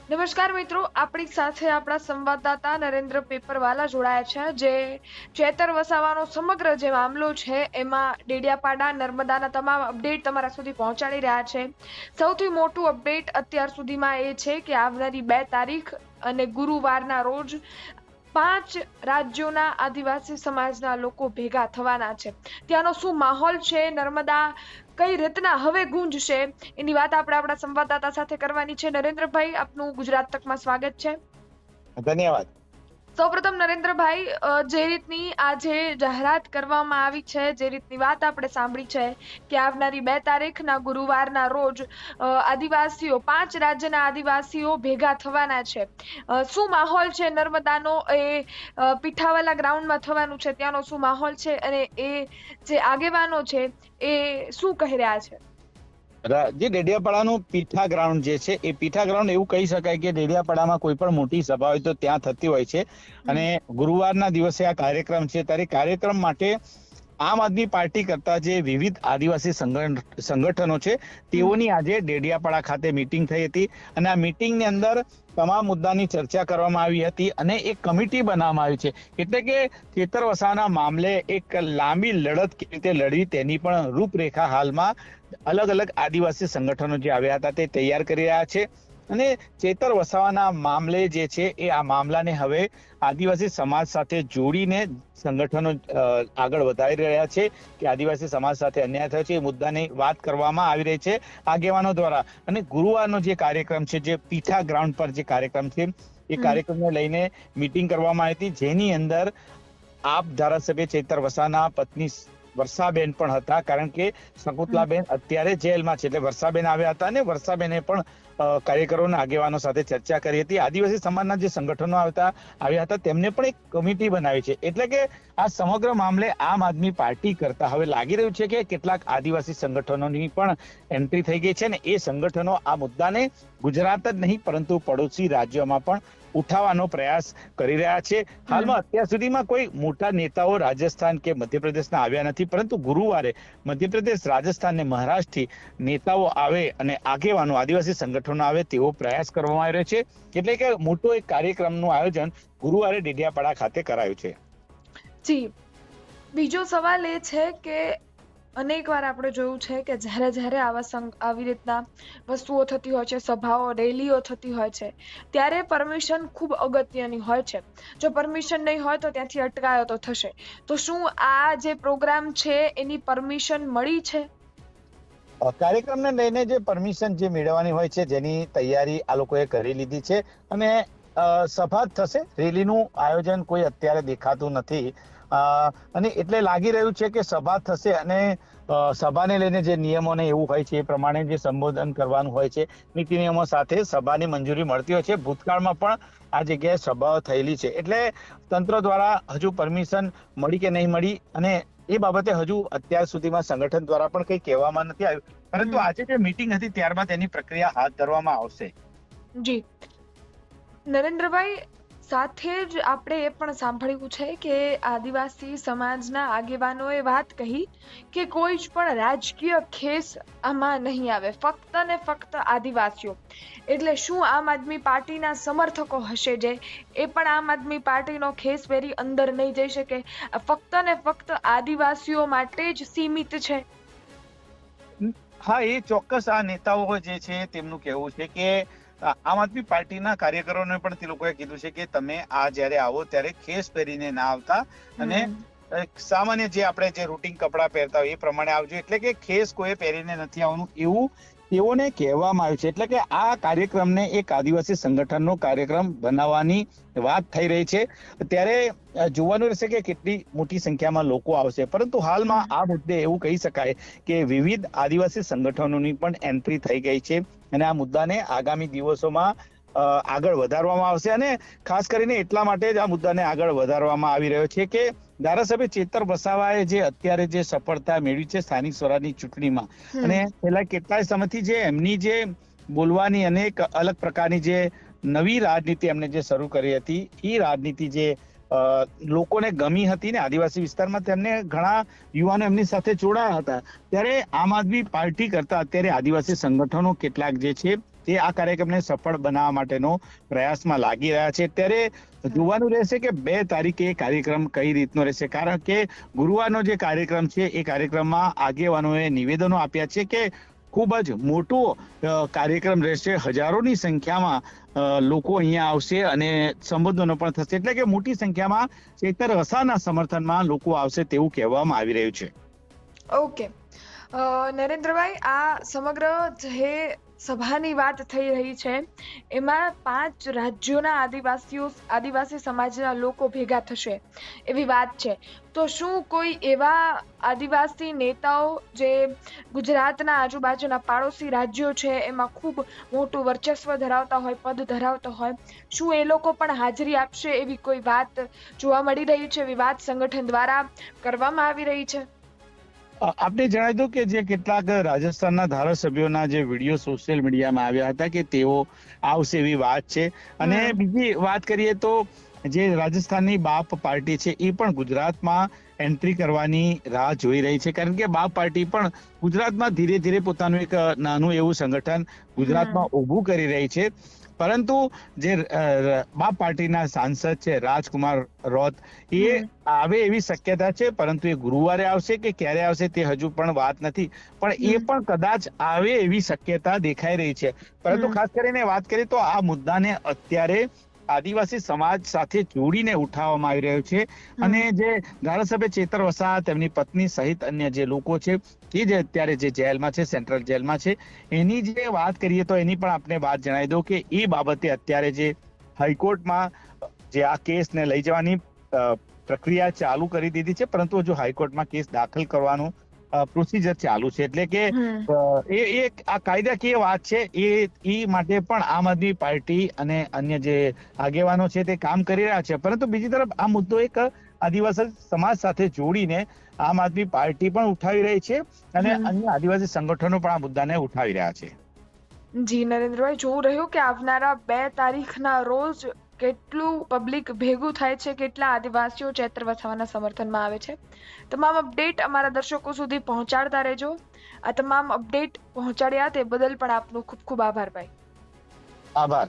નમસ્કાર મિત્રો, આપણી સાથે આપણા સંવાદદાતા નરેન્દ્ર પેપરવાલા જોડાયા છે, જે ચેતર વસાવાનો સમગ્ર જે મામલો છે એમાં ડેડિયાપાડા નર્મદાના તમામ અપડેટ તમારા સુધી પહોંચાડી રહ્યા છે. સૌથી મોટું અપડેટ અત્યાર સુધીમાં એ છે કે આવનારી 2 તારીખ અને ગુરુવારના રોજ 5 રાજ્યોના આદિવાસી સમાજના લોકો ભેગા થવાના છે. ત્યાંનો શું માહોલ છે, નર્મદા કઈ રીતના હવે ગુંજશે, એની વાત આપણે આપણા સંવાદદાતા સાથે કરવાની છે. નરેન્દ્રભાઈ, આપનું ગુજરાત તકમાં સ્વાગત છે. ધન્યવાદ. સૌપ્રથમ નરેન્દ્રભાઈ, જે રીતની આજે જાહેરાત કરવામાં આવી છે, જે રીતની વાત આપણે સાંભળી છે કે આવનારી 2 તારીખના ગુરુવારના રોજ આદિવાસીઓ 5 રાજ્યના આદિવાસીઓ ભેગા થવાના છે. શું માહોલ છે નર્મદાનો? એ પીઠાવાલા ગ્રાઉન્ડમાં થવાનું છે, ત્યાંનો શું માહોલ છે અને એ જે આગેવાનો છે એ શું કહી રહ્યા છે? જે ડેડિયાપાડાનું પીઠા ગ્રાઉન્ડ જે છે એ પીઠા ગ્રાઉન્ડ એવું કહી શકાય કે ડેડિયાપાડામાં કોઈ પણ મોટી સભા હોય તો ત્યાં થતી હોય છે. અને ગુરુવારના દિવસે આ કાર્યક્રમ છે, ત્યારે કાર્યક્રમ માટે આમ આદમી પાર્ટી કરતા જે વિવિધ આદિવાસી સંગઠનો છે તેઓની આજે ડેડિયાપાડા ખાતે મીટિંગ થઈ હતી. અને આ મીટિંગની અંદર તમામ મુદ્દાની ચર્ચા કરવામાં આવી હતી અને એક કમિટી બનાવવામાં આવી છે. એટલે કે ચેતર વસાવાના મામલે એક લાંબી લડત કેવી રીતે લડવી તેની પણ રૂપરેખા હાલમાં અલગ અલગ આદિવાસી સંગઠનો જે આવ્યા હતા તે તૈયાર કરી રહ્યા છે. અને ચેતર વસાવાના મામલે જે છે એ આ મામલાને હવે આદિવાસી સમાજ સાથે જોડીને સંગઠનો આગળ વધારી રહ્યા છે કે આદિવાસી સમાજ સાથે અન્યાય થયો છે એ મુદ્દાની વાત કરવામાં આવી રહી છે આગેવાનો દ્વારા. અને ગુરુવારનો જે કાર્યક્રમ છે, જે પીઠા ગ્રાઉન્ડ પર જે કાર્યક્રમ છે, એ કાર્યક્રમને લઈને મીટિંગ કરવામાં આવી હતી, જેની અંદર આપ ધારાસભ્ય ચેતર વસાવાના પત્ની વર્ષાબેન પણ હતા. કારણ કે શકુંતલાબેન અત્યારે જેલમાં છે, એટલે વર્ષાબેન આવ્યા હતા અને વર્ષાબેને પણ કાર્યકરોના આગેવાનો સાથે ચર્ચા કરી હતી. આદિવાસી સમાજના જે સંગઠનો આવ્યા હતા તેમને પણ એક કમિટી બનાવી છે. એટલે કે આ સમગ્ર મામલે આમ આદમી પાર્ટી કરતા હવે લાગી રહ્યું છે કે કેટલાક આદિવાસી સંગઠનોની પણ એન્ટ્રી થઈ ગઈ છે ને એ સંગઠનો આ મુદ્દાને ગુજરાત જ નહીં પરંતુ પડોશી રાજ્યોમાં પણ ઉઠાવવાનો પ્રયાસ કરી રહ્યા છે. હાલમાં અત્યાર સુધીમાં કોઈ મોટા નેતાઓ રાજસ્થાન કે મધ્યપ્રદેશના આવ્યા નથી, પરંતુ ગુરુવારે મધ્યપ્રદેશ, રાજસ્થાન ને મહારાષ્ટ્રથી નેતાઓ આવે અને આગેવાનો આદિવાસી સંગઠનો આવે તેવો પ્રયાસ કરવામાં આવી રહ્યો છે. એટલે કે મોટો એક કાર્યક્રમનું આયોજન ગુરુવારે ડેડિયાપાડા ખાતે કરાયું છે. જી, બીજો સવાલ એ છે કે અનેક વાર આપણે જોયું છે કે જ્યારે આવી રીતના વસ્તુઓ થતી હોય છે, સભાઓ, રેલીઓ થતી હોય છે, ત્યારે પરમિશન ખૂબ અગત્યની હોય છે. જો પરમિશન નહીં હોય તો ત્યાંથી અટકાયતો થશે. તો શું આ જે પ્રોગ્રામ છે એની પરમિશન મળી છે? કાર્યક્રમને લઈને જે પરમિશન જે મેળવવાની હોય છે, જેની તૈયારી આ લોકોએ કરી લીધી છે. અને સભા થશે, રેલીનું આયોજન કોઈ અત્યારે દેખાતું નથી. અને એટલે લાગી રહ્યું છે કે સભા થશે અને સભાને લઈને જે નિયમોને એવું હોય છે એ પ્રમાણે જે સંબોધન કરવાનું હોય છે, નીતિ નિયમો સાથે સભાની મંજૂરી મળતી હોય છે. ભૂતકાળમાં પણ આ જગ્યાએ સભાઓ થયેલી છે. એટલે તંત્ર દ્વારા હજુ પરમિશન મળી કે નહીં મળી અને એ બાબતે હજુ અત્યાર સુધીમાં સંગઠન દ્વારા પણ કંઈ કહેવામાં નથી આવ્યું. પરંતુ આજે જે મીટિંગ હતી ત્યારબાદ એની પ્રક્રિયા હાથ ધરવામાં આવશે. જી નરેન્દ્રભાઈ, સાથે જ આપણે એ પણ સાંભળ્યું છે કે આદિવાસી સમાજના આગેવાનોએ વાત કહી કે કોઈ જ પણ રાજકીય ખેસ આમાં નહીં આવે, ફક્ત ને ફક્ત આદિવાસીઓ. એટલે શું આમ આદમી પાર્ટીના સમર્થકો હશે જે એ પણ આમ આદમી પાર્ટીનો ખેસ પહેરી અંદર નહીં જઈ શકે? ફક્ત ને ફક્ત આદિવાસીઓ માટે જ સીમિત છે? હા, એ ચોક્કસ આ નેતાઓ જે છે તેમનું કહેવું છે કે આમ આદમી પાર્ટીના કાર્યકરોને પણ તે લોકોએ કીધું છે કે તમે આ જ્યારે આવો ત્યારે ખેસ પહેરીને ના આવતા અને સામાન્ય જે આપણે જે રૂટીન કપડા પહેરતા હોય એ પ્રમાણે આવજો. એટલે કે ખેસ કોઈ પહેરીને નથી આવવાનું એવું તેઓને કહેવામાં આવ્યું છે. એટલે કે આ કાર્યક્રમને એક આદિવાસી સંગઠનનો કાર્યક્રમ બનાવવાની વાત થઈ રહી છે. ત્યારે જોવાનું રહેશે કે કેટલી મોટી સંખ્યામાં લોકો આવશે. પરંતુ હાલમાં આ મુદ્દે એવું કહી શકાય કે વિવિધ આદિવાસી સંગઠનોની પણ એન્ટ્રી થઈ ગઈ છે અને આ મુદ્દાને આગામી દિવસોમાં આગળ વધારવામાં આવશે. અને ખાસ કરીને એટલા માટે જ આ મુદ્દાને આગળ વધારવામાં આવી રહ્યો છે કે ધારાસભ્ય ચેતર વસાવાએ જે અત્યારે જે સફળતા મેળવી છે સ્થાનિક સ્વરાજની ચૂંટણીમાં, અને છેલ્લા કેટલાય સમયથી જે એમની જે બોલવાની અને એક અલગ પ્રકારની જે નવી રાજનીતિ એમને જે શરૂ કરી હતી, એ રાજનીતિ જે લોકોને ગમી હતી ને આદિવાસી વિસ્તારમાં તેમને ઘણા યુવાનો એમની સાથે જોડાયા હતા. ત્યારે આમ આદમી પાર્ટી કરતા અત્યારે આદિવાસી સંગઠનો કેટલાક જે છે તે આ કાર્યક્રમને સફળ બનાવવા માટેનો પ્રયાસમાં લાગી રહ્યા છે. ત્યારે જોવાનું રહેશે કે 2 તારીખે એ કાર્યક્રમ કઈ રીતનો રહેશે, કારણ કે ગુરુવારનો જે કાર્યક્રમ છે એ કાર્યક્રમમાં આગેવાનોએ નિવેદનો આપ્યા છે કે ખૂબ જ મોટો કાર્યક્રમ રહેશે, હજારોની સંખ્યામાં લોકો અહીંયા આવશે અને સંબોધનો પણ થશે, એટલે કે મોટી સંખ્યામાં ચેતર વસાવાના સમર્થનમાં લોકો આવશે તેવું કહેવામાં આવી રહ્યું છે. ઓકે નરેન્દ્રભાઈ, આ સમગ્ર જે સભાની વાત થઈ રહી છે એમાં 5 રાજ્યોના આદિવાસી સમાજના લોકો ભેગા થશે એવી વાત છે. તો શું કોઈ એવા આદિવાસી નેતાઓ જે ગુજરાતના આજુબાજુના પાડોશી રાજ્યો છે એમાં ખૂબ મોટું વર્ચસ્વ ધરાવતા હોય, પદ ધરાવતા હોય, શું એ લોકો પણ હાજરી આપશે એવી કોઈ વાત જોવા મળી રહી છે, એવી વાત સંગઠન દ્વારા કરવામાં આવી રહી છે? આપને જણાવી દઉં કે જે કેટલાક રાજસ્થાનના ધારાસભ્યોના જે વિડીયો સોશિયલ મીડિયામાં આવ્યા હતા કે તેઓ આવશે એવી વાત છે. અને બીજી વાત કરીએ તો જે રાજસ્થાનની બાપ પાર્ટી છે એ પણ ગુજરાતમાં એન્ટ્રી કરવાની રાહ જોઈ રહી છે, કારણ કે બાપ પાર્ટી પણ ગુજરાતમાં ધીરે ધીરે પોતાનું એક નાનું એવું સંગઠન ગુજરાતમાં ઊભું કરી રહી છે. પરંતુ જે બાપ પાર્ટીના સાંસદ છે રાજકુમાર રોત, એ આવે એવી શક્યતા છે, પરંતુ એ ગુરુવારે આવશે કે ક્યારે આવશે તે હજુ પણ વાત નથી, પણ એ પણ કદાચ આવે એવી શક્યતા દેખાઈ રહી છે. પરંતુ ખાસ કરીને વાત કરીએ તો આ મુદ્દાને અત્યારે આદિવાસી સમાજ સાથે જોડીને ઉઠાવવામાં આવી રહ્યો છે. અને જે ધારાસભ્ય ચેતર વસાવા, તેમની પત્ની સહિત અન્ય જે લોકો છે એ જે અત્યારે જે જેલમાં છે, સેન્ટ્રલ જેલમાં છે, એની જે વાત કરીએ તો એની પણ આપને વાત જણાવી દઉં કે એ બાબતે અત્યારે જે હાઈકોર્ટમાં જે આ કેસને લઈ જવાની પ્રક્રિયા ચાલુ કરી દીધી છે, પરંતુ હજુ હાઈકોર્ટમાં કેસ દાખલ કરવાનું પ્રોસિજર ચાલુ છે. એટલે કે એ આ કાયદાકીય વાત છે, એ માટે પણ આમ આદમી પાર્ટી અને અન્ય જે આગેવાનો છે તે કામ કરી રહ્યા છે. પરંતુ બીજી તરફ આ મુદ્દો એક આદિવાસી સમાજ સાથે જોડીને આમ આદમી પાર્ટી પણ ઉઠાવી રહી છે અને અન્ય આદિવાસી સંગઠનો પણ આ મુદ્દાને ઉઠાવી રહ્યા છે. જી નરેન્દ્રભાઈ, જોવું રહ્યું કે આવનારા 2 તારીખના રોજ કેટલું પબ્લિક ભેગું થાય છે, કેટલા આદિવાસીઓ ચેતર વસાવાના સમર્થનમાં આવે છે. તમામ અપડેટ અમારા દર્શકો સુધી પહોંચાડતા રહેજો. આ તમામ અપડેટ પહોંચાડ્યા તે બદલ પણ આપનો ખૂબ ખૂબ આભાર ભાઈ. આભાર.